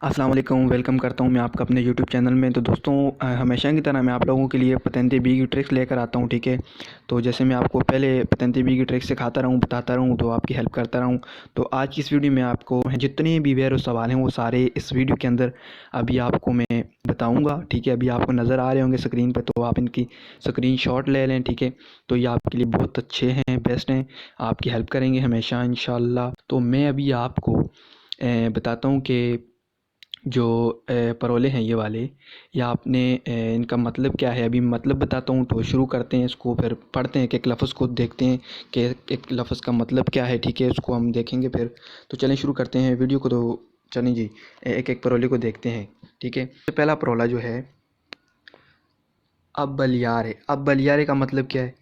अस्सलाम वालेकुम। वेलकम करता हूँ मैं आपका अपने यूट्यूब चैनल में। तो दोस्तों हमेशा की तरह मैं आप लोगों के लिए पतंते बी की ट्रिक्स लेकर आता हूँ, ठीक है। तो जैसे मैं आपको पहले पतंते बी की ट्रिक्स सिखाता रहूँ, बताता रहूँ, तो आपकी हेल्प करता रहूँ। तो आज की इस वीडियो में आपको जितने भी वेरो सवाल हैं वो सारे इस वीडियो के अंदर अभी आपको मैं बताऊँगा, ठीक है। अभी आपको नज़र आ रहे होंगे स्क्रीन पर, तो आप इनकी स्क्रीनशॉट ले लें, ठीक है। तो ये आपके लिए बहुत अच्छे हैं, बेस्ट हैं, आपकी हेल्प करेंगे हमेशा इंशाल्लाह। तो मैं अभी आपको बताता हूँ कि जो परोले हैं ये वाले, या आपने इनका मतलब क्या है। अभी मतलब बताता हूँ, तो शुरू करते हैं इसको, फिर पढ़ते हैं कि एक लफ्ज़ को देखते हैं कि एक लफ्ज़ का मतलब क्या है, ठीक है। उसको हम देखेंगे फिर। तो चलें शुरू करते हैं वीडियो को। तो चलें जी, एक एक परोले को देखते हैं, ठीक है। तो पहला परोला जो है, अब बलियारे। अब बलियारे का मतलब क्या है?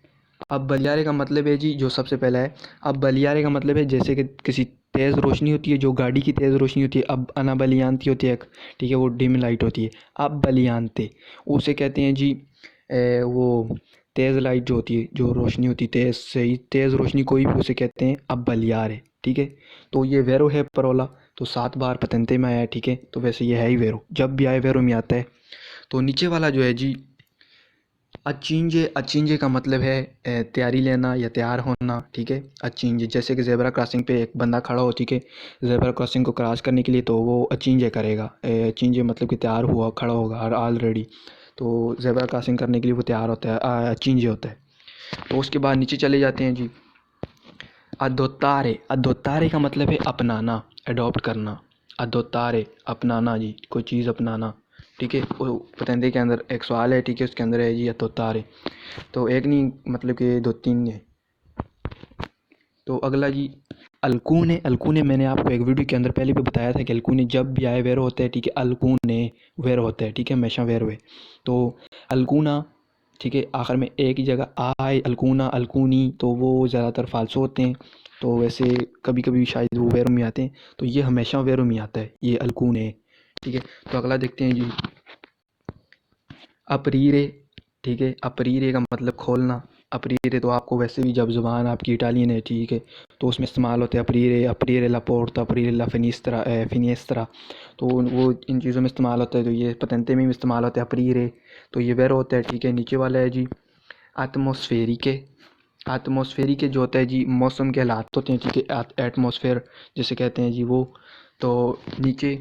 अब बलियारे का मतलब है जी, जो सबसे पहला है, अब बलियारे का मतलब है जैसे कि किसी तेज़ रोशनी होती है, जो गाड़ी की तेज़ रोशनी होती है, अब अना बलियांती होती है एक, ठीक है, वो डिम लाइट होती है। अब बलियांते उसे कहते हैं जी, वो तेज़ लाइट जो होती है, जो रोशनी होती है तेज़ से ही, तेज़ रोशनी कोई भी, उसे कहते हैं अब बलियारे, ठीक है। तो ये वेरो है परोला। तो 7 बार पतंते में आया है, ठीक है। तो वैसे ये है ही वेरो, जब भी आए वेरो में आता है। तो नीचे वाला जो है जी, अचींजे। अचींजे का मतलब है तैयारी लेना या तैयार होना, ठीक है। अचींजे जैसे कि ज़ेबरा क्रॉसिंग पे एक बंदा खड़ा हो, ठीक है, ज़ेबरा क्रॉसिंग को क्रॉस करने के लिए, तो वो अचींजे करेगा। अचींजे मतलब कि तैयार हुआ, खड़ा होगा ऑलरेडी। तो ज़ेबरा क्रॉसिंग करने के लिए वो तैयार होता है, अचींजे होता है। तो उसके बाद नीचे चले जाते हैं जी, अदोतारे। अदोतारे का मतलब है अपनाना, अडॉप्ट करना। अदोतारे अपनाना जी, कोई चीज़ अपनाना, ठीक है। वो पतंगे के अंदर एक सवाल है, ठीक है, उसके अंदर है जी अदोतारे। तो एक नहीं, मतलब कि दो तीन है। तो अगला जी, अलकूने। अलकूने मैंने आपको एक वीडियो के अंदर पहले भी बताया था कि अलकूने जब भी आए वेरो होते हैं, ठीक है। अलकूने वेरो होते हैं, ठीक है, हमेशा वेरो है। तो अलकूना, ठीक है, आखिर में एक ही जगह आए, अलकूना अलकूनी, तो वो ज़्यादातर फालसो होते हैं। तो वैसे कभी कभी शायद वो वेरो में आते हैं। तो ये हमेशा वेरो में आता है, ये अलकूने, ठीक है। तो अगला देखते हैं जी, अपरीरे, ठीक है। अपरीरे का मतलब खोलना। अपरीरे तो आपको वैसे भी, जब ज़ुबान आपकी इटालियन है, ठीक है, तो उसमें इस्तेमाल होते हैं अपरीरे, अपरीरे ला पोर्ता, अपरीरे ला फिनिस्त्रा, फिनिस्त्रा। तो वो इन चीज़ों में इस्तेमाल होता है। तो ये पतंते में भी इस्तेमाल होता है अपरीरे। तो ये वेरो होता है, ठीक है। नीचे वाला है जी, आत्मोस्फेरिके। आत्मोस्फेरिके जो होता है जी, मौसम के हालात होते हैं, ठीक है, एटमॉस्फेयर जिसे कहते हैं जी वो। तो नीचे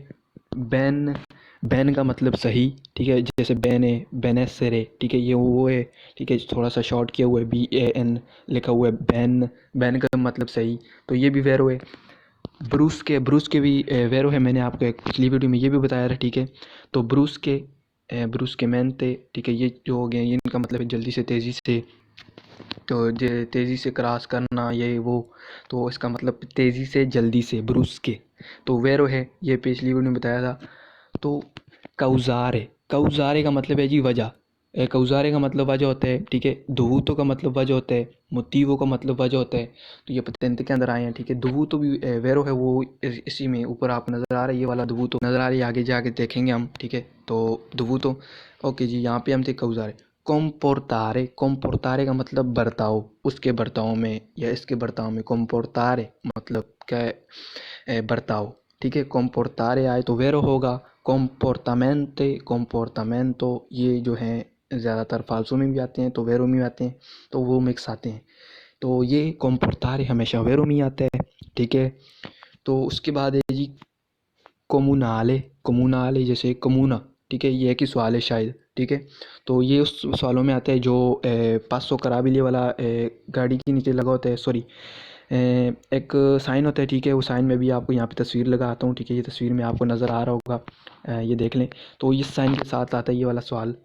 बैन। बैन का मतलब सही, ठीक है, जैसे बैन है, बेनेसरे, ठीक है, ये वो है, ठीक है, थोड़ा सा शॉर्ट किया हुआ है, BAN लिखा हुआ है, बैन। बैन का मतलब सही। तो ये भी वैरो है। ब्रूस के। ब्रूस के भी वैरो है, मैंने आपको एक पिछली वीडियो में ये भी बताया था, ठीक है। तो ब्रूस के, ब्रूस के मेनते, ठीक है, ये जो हो गए, ये इनका मतलब है जल्दी से, तेज़ी से। तो तेज़ी से क्रॉस करना, ये वो। तो इसका मतलब तेज़ी से, जल्दी से, ब्रूस के। तो वैरो है, ये पिछली वीडियो में बताया था। तो कौज़ारे। कौज़ारे का मतलब है जी वजह। कौज़ारे का मतलब वजह होता है, ठीक है। दुवूतो का मतलब वजह होता है। मोतीवो का मतलब वजह होता है। तो ये पतंत के अंदर आए हैं, ठीक है। दुवूतो भी वेरो है, वो इसी में ऊपर आप नज़र आ रहा है, ये वाला दुवूतो नज़र आ रही है, आगे जाके देखेंगे हम, ठीक है। तो दुवूतो, ओके जी। यहाँ पे हम थे कौज़ारे। कॉम्पोर्तारे। कॉम्पोर्तारे का मतलब बर्ताव, उसके बर्ताव में या इसके बर्ताव में। कॉम्पोर्तारे मतलब क्या है, बर्ताव, ठीक है। कॉम्पोर्तारे आए तो वेरो होगा। कॉम्पोर्टामेंटे, कॉम्पोर्टामेंटो, ये जो हैं ज़्यादातर फालसो में भी आते हैं, तो वेरो में भी आते हैं, तो वो मिक्स आते हैं। तो ये कॉम्पोर्टारे हमेशा वेरो में आता है, ठीक है। तो उसके बाद है जी, कोमुनाले। कोमुनाले जैसे कमूना, ठीक है, ये एक ही सवाल है शायद, ठीक है। तो ये उस सवालों में आता है जो 500 कराबिले वाला गाड़ी के नीचे लगा होता है, सॉरी, एक साइन होता है, ठीक है। वो साइन में भी आपको यहाँ पे तस्वीर लगाता हूँ, ठीक है, ये तस्वीर में आपको नज़र आ रहा होगा, ये देख लें। तो इस साइन के साथ आता है ये वाला सवाल,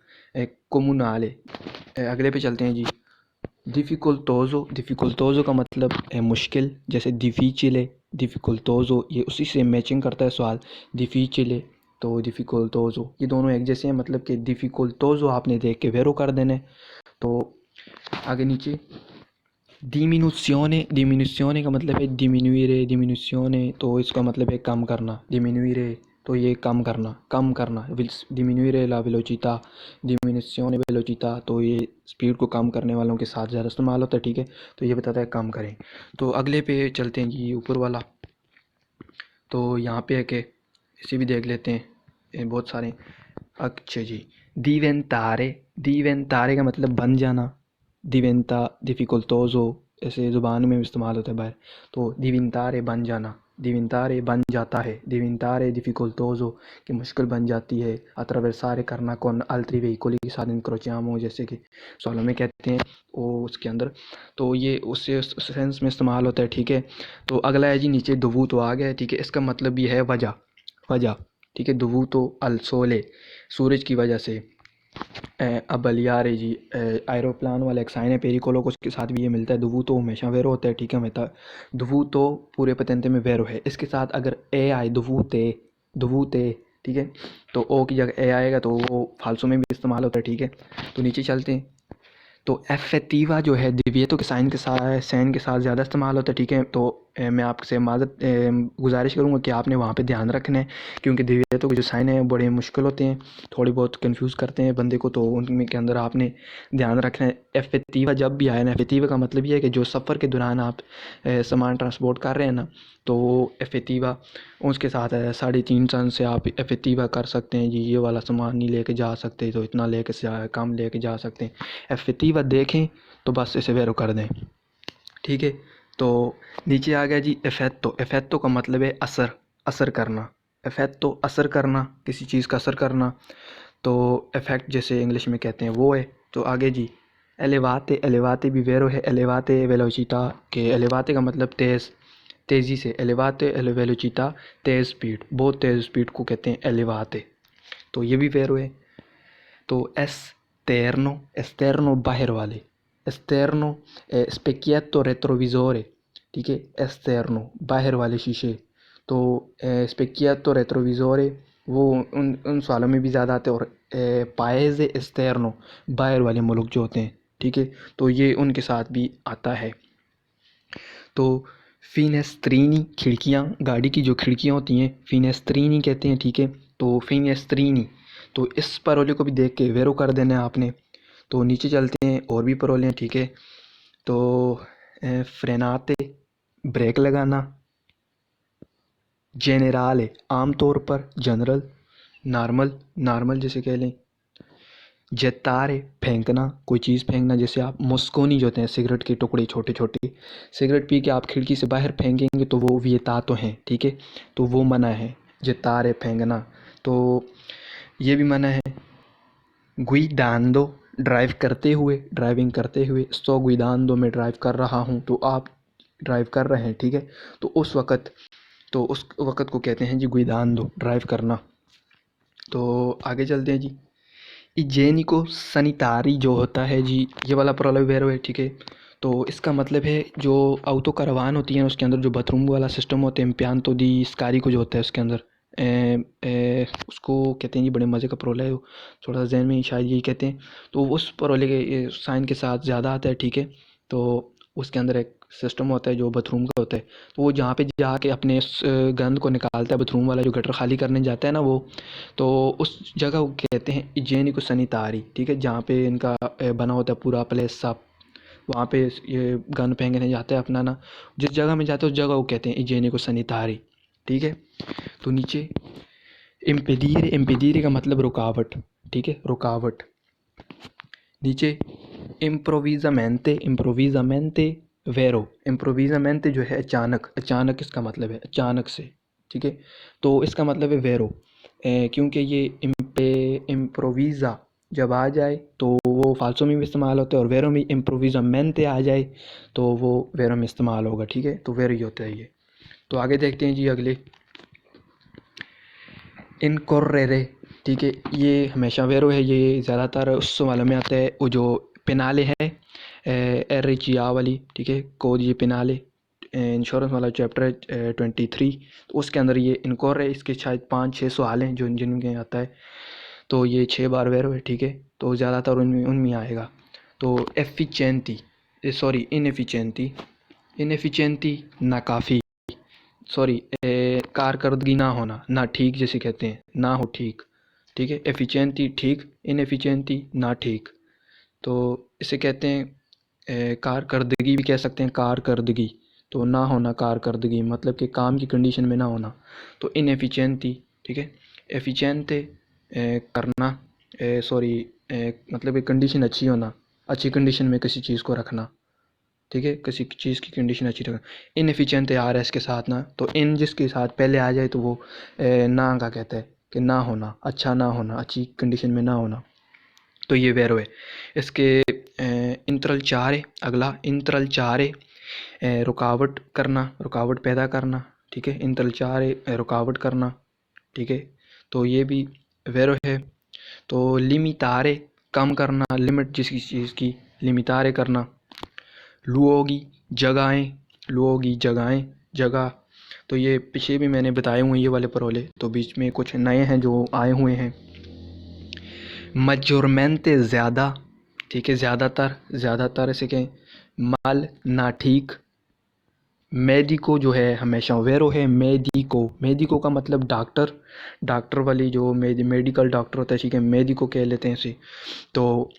कोमुनाले। अगले पे चलते हैं जी, डिफ़िकुल्टोज़ो। डिफ़िकुल्टोज़ो का मतलब है मुश्किल, जैसे डिफ़िचिले, डिफ़िकुल्टोज़ो, ये उसी से मैचिंग करता है सवाल, डिफ़िचिले। तो डिफ़िकुल्टोज़ो, ये दोनों एक जैसे हैं, मतलब कि डिफ़िकुल्टोज़ो आपने देख के वेरो कर देना है। तो आगे नीचे, डिमिनुzione। डिमिनुzione का मतलब है डिमिनुire, डिमिनुzione, तो इसका मतलब है कम करना, डिमिनुire। तो ये कम करना, कम करना, डिमिनुire la velocità, डिमिनुzione velocità, तो ये स्पीड को कम करने वालों के साथ ज़्यादा इस्तेमाल होता है, ठीक है। तो ये बताता है कम करें। तो अगले पे चलते हैं जी, ऊपर वाला। तो यहाँ पे है कि इसे भी देख लेते हैं, बहुत सारे। अच्छा जी, दिवेंतारे का मतलब बन जाना। दिवेंता डिफिकल्टोजो, ऐसे ज़ुबान में इस्तेमाल होता है बाहर। तो दिविंतारे बन जाना, दिविंतारे बन जाता है, दिविंतारे डिफिकल्टोजो कि मुश्किल बन जाती है। अट्रावेर्सारे करना con altri veicoli che stanno incrociamo, जैसे कि सॉलो में कहते हैं वो उसके अंदर। तो ये उससे उस सेंस में इस्तेमाल होता है, ठीक है। तो अगला है जी नीचे दोvuto आ गया है, ठीक है। इसका मतलब ये है वजह, वजह, ठीक है। दोvuto al sole, सूरज की वजह से। अब बलियारे जी, एरोप्लान वाला एक साइन है पेरिकोलो को, उसके साथ भी ये मिलता है। दोvuto हमेशा वेरो होता है, ठीक है। हमेशा दोvuto पूरे पतेंते में वेरो है। इसके साथ अगर ए आए, दोवुते, दोवुते, ठीक है, तो ओ की जगह ए आएगा तो वो फालसो में भी इस्तेमाल होता है, ठीक है। तो नीचे चलते हैं। तो एफेक्टिवा जो है दिव्यतो के साइन के साथ ज़्यादा इस्तेमाल होता है, ठीक है। तो मैं आपसे माज़रत गुजारिश करूँगा कि आपने वहाँ पे ध्यान रखना है, क्योंकि दिव्यतो के जो साइन हैं बड़े मुश्किल होते हैं, थोड़ी बहुत कंफ्यूज करते हैं बंदे को। तो उनमें के अंदर आपने ध्यान रखना है। एफेक्टिवा जब भी आए ना, एफेक्टिवा का मतलब ये है कि जो सफ़र के दौरान आप सामान ट्रांसपोर्ट कर रहे हैं ना, तो एफेक्टिवा उसके साथ है। 3.5 टन से आप एफेक्टिवा कर सकते हैं जी, ये वाला सामान नहीं लेके जा सकते तो इतना लेके से कम लेके जा सकते हैं। एफेक्टिवा देखें तो बस इसे वेरो कर दें, ठीक है। तो नीचे आ गया जी इफेक्टो, इफेक्टो का मतलब है असर, असर करना। इफेक्टो असर करना, किसी चीज़ का असर करना। तो इफेक्ट जैसे इंग्लिश में कहते हैं वो है। तो आगे जी एलेवाते, एलेवाते भी वेरो है। एलेवाते वेलोचिटा के, एलेवाते का मतलब तेज़, तेज़ी से। एलेवाते वेलोचिटा तेज़ स्पीड, बहुत तेज़ स्पीड को कहते हैं एलेवाते। तो ये भी वेरो है। तो एस्терno, एस्टेर्नो बाहर वाले, एस्टेर्नो स्पेक्चिएटो रेट्रोविज़ोरे, ठीक है। एस्टेर्नो बाहर वाले शीशे। तो स्पेक्चिएटो रेट्रोविज़ोरे वो उन सवालों में भी ज़्यादा आते हैं। और पाएज़े एस्टेर्नो बाहर वाले मुल्क जो होते हैं, ठीक है, तो ये उनके साथ भी आता है। तो फिनेस्त्रीनी खिड़कियाँ, गाड़ी की जो खिड़कियाँ होती हैं फिनेस्त्रीनी कहते हैं, ठीक है। तो फिनेस्त्रीनी, तो इस परोले को भी देख के वेरो कर देना है आपने। तो नीचे चलते हैं, और भी परोले हैं, ठीक है। तो फ्रेनाते ब्रेक लगाना। जेनेराले आमतौर पर, जनरल, नॉर्मल, नॉर्मल जैसे कह लें। जेतारे फेंकना, कोई चीज़ फेंकना। जैसे आप मोस्कोनी जो होते हैं सिगरेट के टुकड़े छोटे छोटे, सिगरेट पी के आप खिड़की से बाहर फेंकेंगे तो वो वियतातो हैं, ठीक है। तो वो मना है, जेतारे फेंकना, तो ये भी मना है। गुइदांदो ड्राइव करते हुए, ड्राइविंग करते हुए। स्टो गुइदांदो मैं ड्राइव कर रहा हूँ, तो आप ड्राइव कर रहे हैं, ठीक है। तो उस वक़्त, तो उस वक़्त को कहते हैं जी गुइदांदो, ड्राइव करना। तो आगे चलते हैं जी। इजेनिको सनितारी जो होता है जी, ये वाला प्रॉब्लम वेरो है, ठीक है। तो इसका मतलब है जो ऑटो कारवान होती हैं उसके अंदर जो बाथरूम वाला सिस्टम होते हैं, इम्पियांतो दी स्कारी को जो होता है उसके अंदर उसको कहते हैं जी, बड़े मज़े का प्रोला है वो, थोड़ा सा जहन में शायद यही कहते हैं। तो उस प्रोले के साइन के साथ ज़्यादा आता है, ठीक है। तो उसके अंदर एक सिस्टम होता है जो बाथरूम का होता है। तो वो जहाँ पे जाके अपने गंद को निकालता है, बाथरूम वाला जो गटर खाली करने जाता है ना वो, तो उस जगह को कहते हैं इजेनिको सनितारी, ठीक है। जहाँ पे इनका बना होता है पूरा प्लेस साफ, वहाँ पे ये गन फेंकने जाते हैं अपना ना, जिस जगह में जाते हैं उस जगह को कहते हैं इजेनिको सनितारी, ठीक है। तो नीचे इम्पेडीरे, इम्पेडीरे का मतलब रुकावट, ठीक है, रुकावट। नीचे इम्प्रोविज़ामेंटे, इम्प्रोविज़ामेंटे वेरो, इम्प्रोविज़ामेंटे जो है अचानक, अचानक इसका मतलब है अचानक से, ठीक है। तो इसका मतलब है वेरो, क्योंकि ये इम्प्रोविज़ा जब आ जाए तो वो फाल्सो में भी इस्तेमाल होता है, और वेरो में इम्प्रोविज़ामेंटे आ जाए तो वो वेरो में इस्तेमाल होगा, ठीक है। तो वेरो ही होता है ये। तो आगे देखते हैं जी अगले, इनकोर्रेरे, ठीक है। ये हमेशा वेरो है, ये ज़्यादातर उस वालों में आता है वो जो पेनाले है, एरिचिया वाली, ठीक है। कोड ये पेनाले इंश्योरेंस वाला चैप्टर है 23, तो उसके अंदर ये इनकोर है। इसके शायद 5-6 सवाल हैं जो जिनमें आता है। तो ये 6 बार वेरो है, ठीक है। तो ज़्यादातर उनमें उनमें आएगा। तो एफिचेंटी, सॉरी इनएफिचेंटी, इनएफिचेंटी नाकाफ़ी, सॉरी कारकर्दगी ना होना, ना ठीक जैसे कहते हैं, ना हो ठीक, ठीक है। एफिशिएंटी ठीक, इनएफिशिएंटी ना ठीक। तो इसे कहते हैं कारकर्दगी भी कह सकते हैं, कारकर्दगी। तो ना होना कारकर्दगी मतलब कि काम की कंडीशन में ना होना, तो इनएफिशिएंटी ठीक है। एफिशिएंटे करना, सॉरी, मतलब एक कंडीशन अच्छी होना, अच्छी कंडीशन में किसी चीज़ को रखना, ठीक है, किसी चीज़ की कंडीशन अच्छी रखना। इनएफिशिएंट आ रहा है इसके साथ ना, तो इन जिसके साथ पहले आ जाए तो वो ना का कहते हैं कि ना होना, अच्छा ना होना, अच्छी कंडीशन में ना होना, तो ये वेरो है। इसके इंत्रल चार है, अगला इंत्रल चार है रुकावट करना, रुकावट पैदा करना, ठीक है। इंत्रल चार है रुकावट करना, ठीक है, तो ये भी वेरो है। तो लिमितारे कम करना, लिमिट जिस चीज़ की, लिमितारे करना। लुओगी जगहें, लुओगी जगहें, जगह, तो ये पीछे भी मैंने बताए हुए हैं ये वाले परोले, तो बीच में कुछ नए हैं जो आए हुए हैं। मजोरमेंटे ज़्यादा, ठीक है, ज़्यादातर, ज़्यादातर ऐसे कहें। माल ना ठीक। मेडिको जो है हमेशा वेरो है। मेडिको, मेडिको का मतलब डॉक्टर, डॉक्टर वाली जो मेडिकल डॉक्टर होता है, ठीक है, मेडिको कह लेते हैं इसे। तो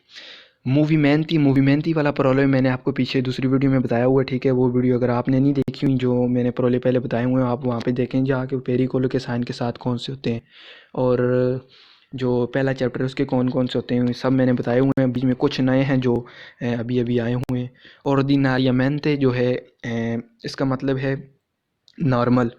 मूवीमेंटी, मूवीमेंटी वाला प्रॉब्लम मैंने आपको पीछे दूसरी वीडियो में बताया हुआ है, ठीक है। वो वीडियो अगर आपने नहीं देखी हुई, जो मैंने प्रॉब्लम पहले बताए हुए हैं, आप वहाँ पे देखें जाके पेरिकोलो के साइन के साथ कौन से होते हैं, और जो पहला चैप्टर है उसके कौन कौन से होते हैं, सब मैंने बताए हुए हैं। बीच में कुछ नए हैं जो अभी अभी आए हुए हैं। ऑर्डिनारियमेंटे जो है इसका मतलब है नॉर्मल,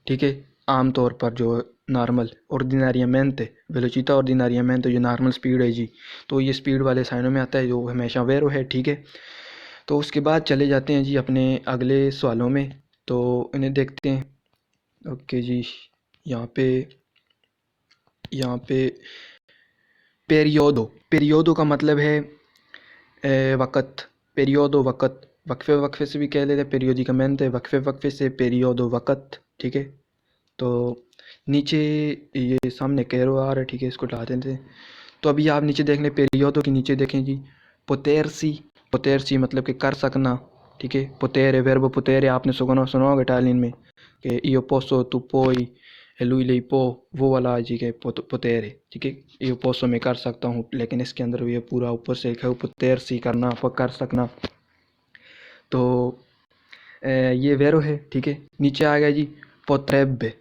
ठीक है, आम तौर पर जो नॉर्मल। ऑर्डिनारियमेंटे वेलोचिटा ऑर्डिनारियमेंटे जो नॉर्मल स्पीड है जी, तो ये स्पीड वाले साइनों में आता है, जो हमेशा वेरो है, ठीक है। तो उसके बाद चले जाते हैं जी अपने अगले सवालों में, तो इन्हें देखते हैं। ओके जी, यहाँ पे यहाँ पे पेरियोडो, पेरियोडो का मतलब है वक़्त। पेरियोडो वक़्त, वक्फे वक्फे से भी कह लेते हैं, पेरियोडिकमेंट है, वक्फे वक्फे से पेरियोडो वक़्त, ठीक है। तो नीचे ये सामने कैरो आ रहा है, ठीक है, इसको हटा देते हैं। तो अभी आप नीचे देख लें, पेरियोडो के नीचे देखें जी, पोतेरसी, पोतेरसी मतलब कि कर सकना, ठीक है। पोतेरे, वर्ब पोतेरे आपने सुना होगा इटालियन में कि io posso tu puoi e lui lei può, वो वाला जी के पोतेरे, ठीक है। io posso मैं कर सकता हूँ, लेकिन इसके अंदर ये पूरा ऊपर से लिखा है पोतेरसी करना, कर सकना। तो ये वेरो है, ठीक है। नीचे आ गया जी पोत्रेब्बे,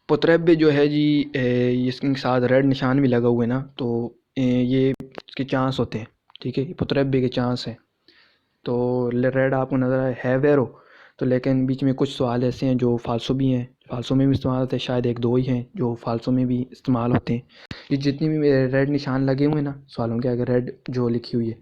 पोत्रेब्बे जो है जी इसके साथ रेड निशान भी लगा हुआ है ना, तो ये इसके चांस होते हैं, ठीक है, पोत्रेब्बे के चांस हैं। तो रेड आपको नज़र आए है वेरो, तो लेकिन बीच में कुछ सवाल ऐसे हैं जो फालसो भी हैं, फालसो में भी इस्तेमाल होते हैं, शायद एक दो ही हैं जो फालसो में भी इस्तेमाल होते हैं। ये जितनी भी रेड निशान लगे हुए हैं ना सवालों के आगे, रेड जो लिखी हुई है,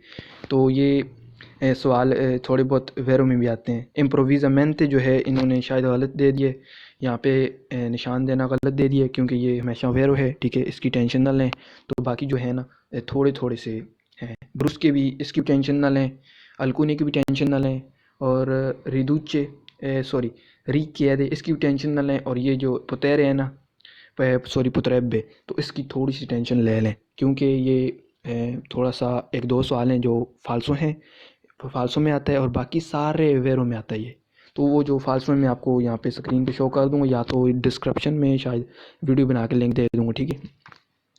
तो ये सवाल थोड़े बहुत वेरो में भी आते हैं। इम्प्रोविज़मेंट जो है इन्होंने शायद गलत दे दिए, यहाँ पे निशान देना गलत दे दिए, क्योंकि ये हमेशा वेरो है, ठीक है, इसकी टेंशन ना लें। तो बाकी जो है ना थोड़े थोड़े से हैं। ब्रुस के भी इसकी टेंशन ना लें, अल्कुनी की भी टेंशन ना लें, और रिदुचे, सॉरी, रिक्किएदे, इसकी भी टेंशन ना लें, और ये जो पुतेरे है ना, सॉरी पुतरेब्बे, तो इसकी थोड़ी सी टेंशन ले लें, क्योंकि ये थोड़ा सा एक दो सवाल हैं जो फालसो हैं, फालसो में आता है, और बाकी सारे वेरो में आता है ये। तो वो जो फालसो में मैं आपको यहाँ पे स्क्रीन पे शो कर दूँगा, या तो डिस्क्रिप्शन में शायद वीडियो बना के लिंक दे दूँगा, ठीक है,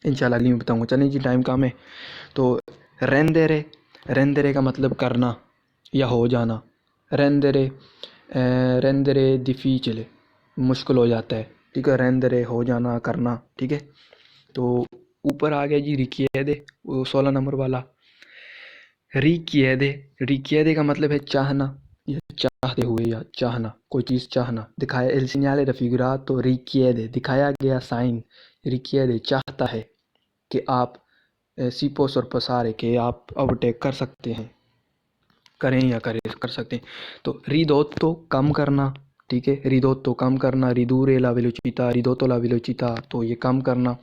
इंशाल्लाह अगली में बताऊँगा। चलें जी, टाइम कम है, तो रेंदेरे, रेंदेरे का मतलब करना या हो जाना। रेंदेरे, रेंदेरे डिफिसिले, मुश्किल हो जाता है, ठीक है, रेंदेरे हो जाना, करना, ठीक है। तो ऊपर आ गया जी रिकिएदे, वो 16 नंबर वाला। रिकिएदे, रिकिएदे का मतलब है चाहना, या चाहते हुए, या चाहना, कोई चीज़ चाहना। दिखाया एल सीनियाले रफिगरा, तो रिकिएदे दिखाया गया साइन, रिकिएदे चाहता है कि आप सीपोस और पसारे के आप ओवरटेक कर सकते हैं, करें या करें कर सकते हैं। तो रिदोत्तो कम करना, ठीक है, रिदोत्तो कम करना, रिदूरे ला वेलोचिता, रिदोत्तो ला वेलोचिता, तो ये कम करना।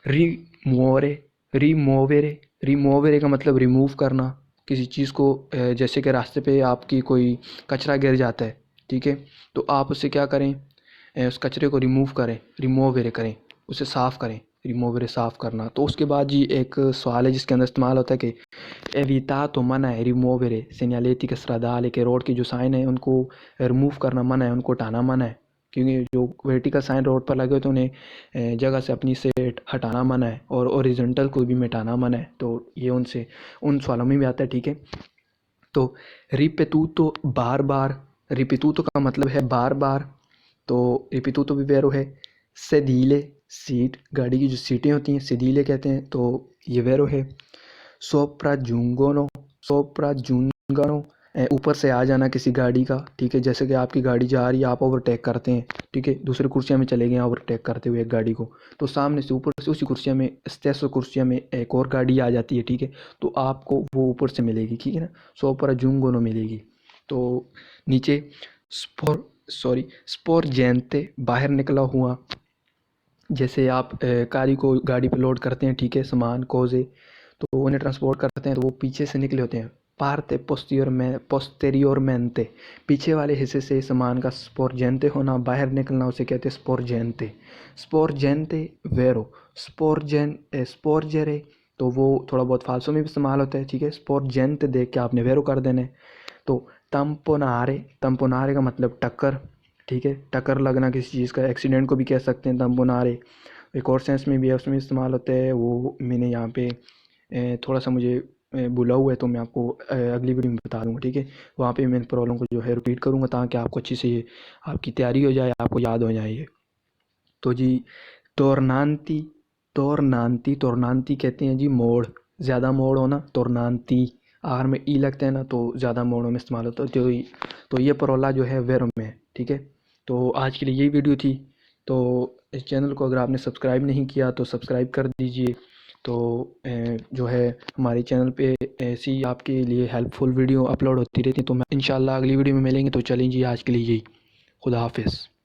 रिमूवरे, रिमूवरे, रिमूवरे का मतलब रिमूव करना किसी चीज़ को, जैसे कि रास्ते पे आपकी कोई कचरा गिर जाता है, ठीक है, तो आप उससे क्या करें, उस कचरे को रिमूव करें, रिमूवरे करें, उसे साफ़ करें, रिमूवरे साफ़ करना। तो उसके बाद जी एक सवाल है जिसके अंदर इस्तेमाल होता है कि एविता तो मना है, रिमूवरे सेनियालेती के सरादाल के रोड के जो साइन है उनको रिमूव करना मना है, उनको हटाना मना है, क्योंकि जो वर्टिकल साइन रोड पर लगे होते हैं उन्हें जगह से अपनी से हटाना मना है, और ओरिजेंटल को भी मिटाना मना है। तो ये उनसे उन सवालों में भी आता है, ठीक है। तो रिपेतूतो बार बार, रिपेतूतो का मतलब है बार बार, तो रिपेतूतो भी वेरो है। सेदीले सीट, गाड़ी की जो सीटें होती हैं सेदीले कहते हैं, तो ये वेरो है। सोप्राजूंगोनो, सोप्राजूंगानो, ऊपर से आ जाना किसी गाड़ी का, ठीक है। जैसे कि आपकी गाड़ी जा रही है, आप ओवरटेक करते हैं, ठीक है, दूसरी कुर्सिया में चले गए ओवरटेक करते हुए एक गाड़ी को, तो सामने से ऊपर से उसी कुर्सिया में, स्टेसो कुर्सिया में एक और गाड़ी आ जाती है, ठीक है, तो आपको वो ऊपर से मिलेगी, ठीक है ना, सोप्राजूंगोनो मिलेगी। तो नीचे स्पोर्जेंते, बाहर निकला हुआ। जैसे आप कारी को गाड़ी पे लोड करते हैं, ठीक है, सामान कोजे, तो उन्हें ट्रांसपोर्ट करते हैं, तो वो पीछे से निकले होते हैं। पार्ते पोस्टेरियोरमेंटे, पीछे वाले हिस्से से सामान का स्पोर्जेंते होना, बाहर निकलना, उसे कहते हैं स्पोर्जेंते। स्पोर्जेंते वेरो, स्पोर्जेरे, तो वो थोड़ा बहुत फालसो में भी इस्तेमाल होता है, ठीक है। स्पोर्जेंते देख के आपने वेरो कर देना है। तो तम्पोनारे, तम्पोनारे का मतलब टक्कर, ठीक है, टक्कर लगना किसी चीज़ का, एक्सीडेंट को भी कह सकते हैं तम्पोनारे। एक और सेंस में भी है, उसमें इस्तेमाल होता है, वो मैंने यहाँ पे थोड़ा सा मुझे भूला हुआ है, तो मैं आपको अगली वीडियो में बता दूँगा, ठीक है। वहाँ पे मैं प्रॉब्लम को जो है रिपीट करूँगा, ताकि आपको अच्छी से आपकी तैयारी हो जाए, आपको याद हो जाए ये। तो जी टोरनांती, टोरनांती, टोरनांती कहते हैं जी मोड़, ज़्यादा मोड़ होना, टोरनांती। आखिर में ई लगता है ना, तो ज़्यादा मोड़ों में इस्तेमाल होता है, तो ये परोला जो है वेरो में है, ठीक है। तो आज के लिए यही वीडियो थी। तो इस चैनल को अगर आपने सब्सक्राइब नहीं किया तो सब्सक्राइब कर दीजिए। तो जो है हमारे चैनल पे ऐसी आपके लिए हेल्पफुल वीडियो अपलोड होती रहती है। तो मैं इंशाल्लाह अगली वीडियो में मिलेंगे। तो चलें जी, आज के लिए यही। खुदा हाफिज़।